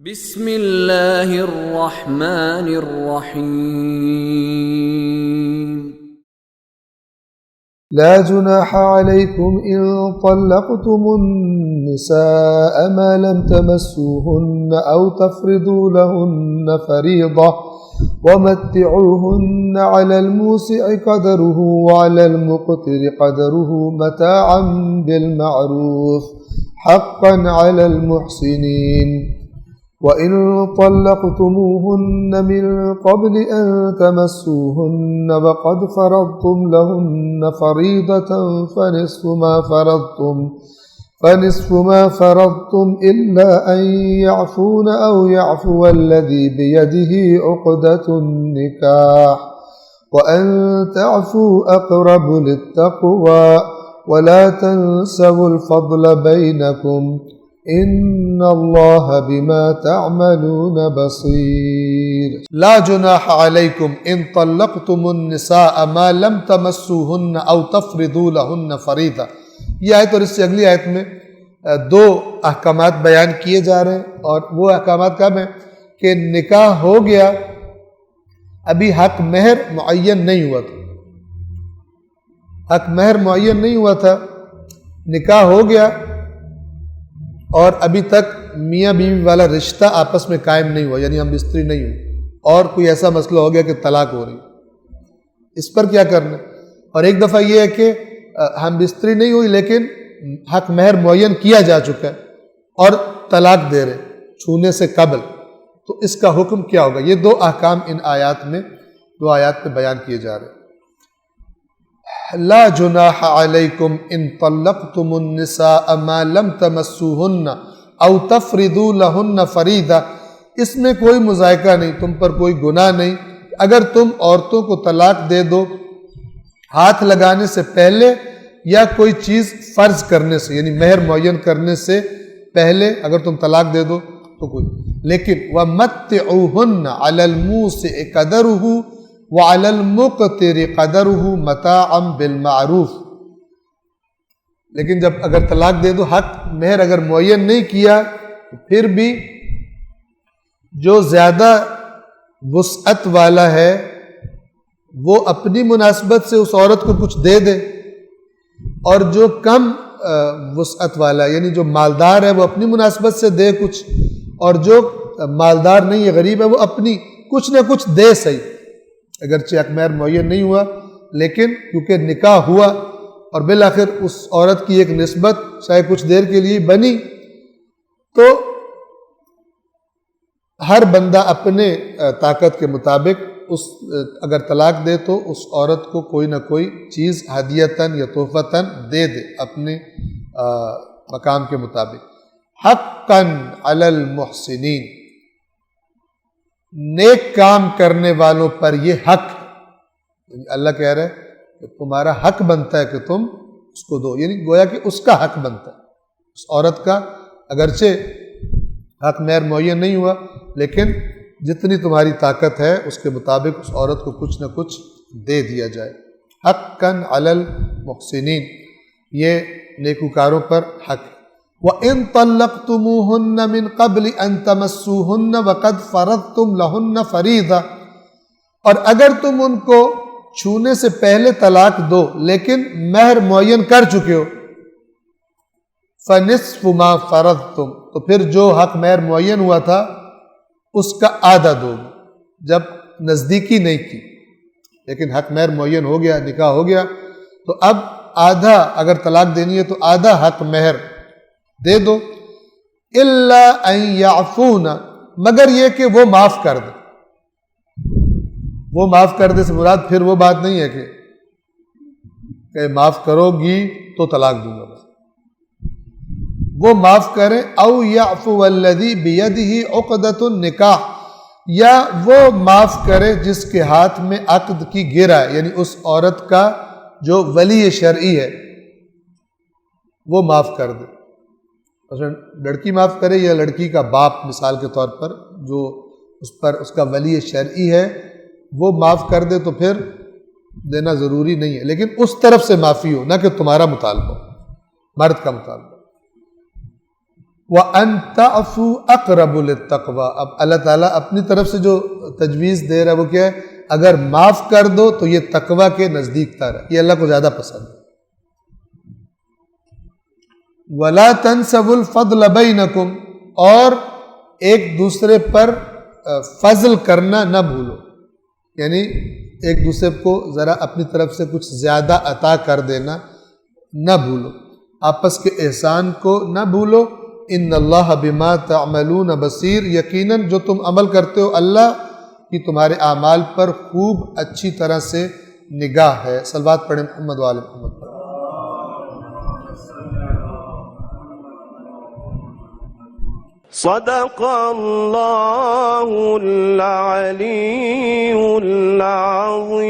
بسم اللہ الرحمن الرحیم لا جناح عليكم إن طلقتم النساء ما لم تمسوهن أو تفرضوا لهن فريضة ومتعوهن على الموسع قدره وعلى المقتر قدره متاعا بالمعروف حقا على المحسنين وَإِن طَلَّقْتُمُوهُنَّ مِن قَبْلِ أَن تَمَسُّوهُنَّ وَقَدْ فَرَضْتُمْ لَهُنَّ فَرِيضَةً فَنِصْفُ مَا فَرَضْتُمْ إِلَّا أَن يَعْفُونَ أَوْ يَعْفُوَ الَّذِي بِيَدِهِ عُقْدَةُ النِّكَاحِ وَأَن تَعْفُوا أَقْرَبُ لِلتَّقْوَى وَلَا تَنسَوُا الْفَضْلَ بَيْنَكُمْ ان اللہ بما تعملون بصیر لا جناح علیکم ان طلقتم النساء ما لم تمسوهن او تفرضوا لهن فریضہ. یہ آیت اور اس سے اگلی آیت میں دو احکامات بیان کیے جا رہے ہیں، اور وہ احکامات کب ہیں کہ نکاح ہو گیا، ابھی حق مہر معین نہیں ہوا تھا، حق مہر معین نہیں ہوا تھا، نکاح ہو گیا اور ابھی تک میاں بیوی والا رشتہ آپس میں قائم نہیں ہوا، یعنی ہم بستری نہیں ہوئی، اور کوئی ایسا مسئلہ ہو گیا کہ طلاق ہو رہی، اس پر کیا کرنا؟ اور ایک دفعہ یہ ہے کہ ہم بستری نہیں ہوئی لیکن حق مہر معین کیا جا چکا ہے اور طلاق دے رہے چھونے سے قبل، تو اس کا حکم کیا ہوگا؟ یہ دو احکام ان آیات میں، دو آیات میں بیان کیے جا رہے ہیں. لا جناح علیکم ان طلقتم النساء ما لم تمسوهن او تفرضوا لهن فریضہ. اس میں کوئی مذائقہ نہیں، تم پر کوئی گناہ نہیں اگر تم عورتوں کو طلاق دے دو ہاتھ لگانے سے پہلے یا کوئی چیز فرض کرنے سے، یعنی مہر معین کرنے سے پہلے اگر تم طلاق دے دو تو کوئی. لیکن وَمَتِّعُوهُنَّ عَلَى الْمُوسِعِ قَدَرُهُ وَعَلَى الْمُقْتِرِ قَدَرُهُ مَتَاعًا بِالْمَعْرُوفِ. لیکن جب اگر طلاق دے دو، حق مہر اگر معین نہیں کیا، پھر بھی جو زیادہ وسعت والا ہے وہ اپنی مناسبت سے اس عورت کو کچھ دے دے، اور جو کم وسعت والا ہے، یعنی جو مالدار ہے وہ اپنی مناسبت سے دے کچھ، اور جو مالدار نہیں ہے، غریب ہے، وہ اپنی کچھ نہ کچھ دے صحیح، اگرچہ حق مہر معین نہیں ہوا لیکن کیونکہ نکاح ہوا اور بالآخر اس عورت کی ایک نسبت چاہے کچھ دیر کے لیے بنی، تو ہر بندہ اپنے طاقت کے مطابق اس اگر طلاق دے تو اس عورت کو کوئی نہ کوئی چیز ہدیتاً یا تحفتاً دے دے اپنے مقام کے مطابق. حقاً علی المحسنین، نیک کام کرنے والوں پر یہ حق، یعنی اللہ کہہ رہے کہ تمہارا حق بنتا ہے کہ تم اس کو دو، یعنی گویا کہ اس کا حق بنتا ہے اس عورت کا، اگرچہ حق مہر معین نہیں ہوا لیکن جتنی تمہاری طاقت ہے اس کے مطابق اس عورت کو کچھ نہ کچھ دے دیا جائے. حقاً علی المحسنین، یہ نیکوکاروں پر حق. وَإِن طَلَّقْتُمُوهُنَّ مِن قَبْلِ أَن تَمَسُّوهُنَّ وَقَدْ فَرَضْتُمْ لَهُنَّ فَرِيضَةً، اور اگر تم ان کو چھونے سے پہلے طلاق دو لیکن مہر معین کر چکے ہو، فَنِصْفُ مَا فَرَضْتُمْ، تو پھر جو حق مہر معین ہوا تھا اس کا آدھا دو، جب نزدیکی نہیں کی لیکن حق مہر معین ہو گیا، نکاح ہو گیا، تو اب آدھا اگر طلاق دینی ہے تو آدھا حق مہر دے دو. الا ان یعفون، مگر یہ کہ وہ معاف کر دے. وہ معاف کر دے سے مراد پھر وہ بات نہیں ہے کہ معاف کرو گی تو طلاق دوں گا، وہ معاف کریں. او یعفو الذی بیدہ عقدۃ النکاح، یا وہ معاف کرے جس کے ہاتھ میں عقد کی گرہ ہے، یعنی اس عورت کا جو ولی شرعی ہے وہ معاف کر دے. لڑکی معاف کرے یا لڑکی کا باپ مثال کے طور پر جو اس پر اس کا ولی شرعی ہے وہ معاف کر دے تو پھر دینا ضروری نہیں ہے، لیکن اس طرف سے معافی ہو، نہ کہ تمہارا مطالبہ، مرد کا مطالبہ. وَأَن تَعْفُوا أَقْرَبُ لِلتَّقْوَىٰ. اب اللہ تعالیٰ اپنی طرف سے جو تجویز دے رہا ہے وہ کیا ہے؟ اگر معاف کر دو تو یہ تقویٰ کے نزدیک تر ہے، یہ اللہ کو زیادہ پسند ہے. وَلَا تَنْسَوُا الْفَضْلَ بَيْنَكُمْ، اور ایک دوسرے پر فضل کرنا نہ بھولو، یعنی ایک دوسرے کو ذرا اپنی طرف سے کچھ زیادہ عطا کر دینا نہ بھولو، آپس کے احسان کو نہ بھولو. ان اللہ بما تعملون بصیر، یقیناً جو تم عمل کرتے ہو اللہ کی تمہارے اعمال پر خوب اچھی طرح سے نگاہ ہے. صلوات پڑھیں محمد و آل محمد پر. صدق اللہ العلی العظیم.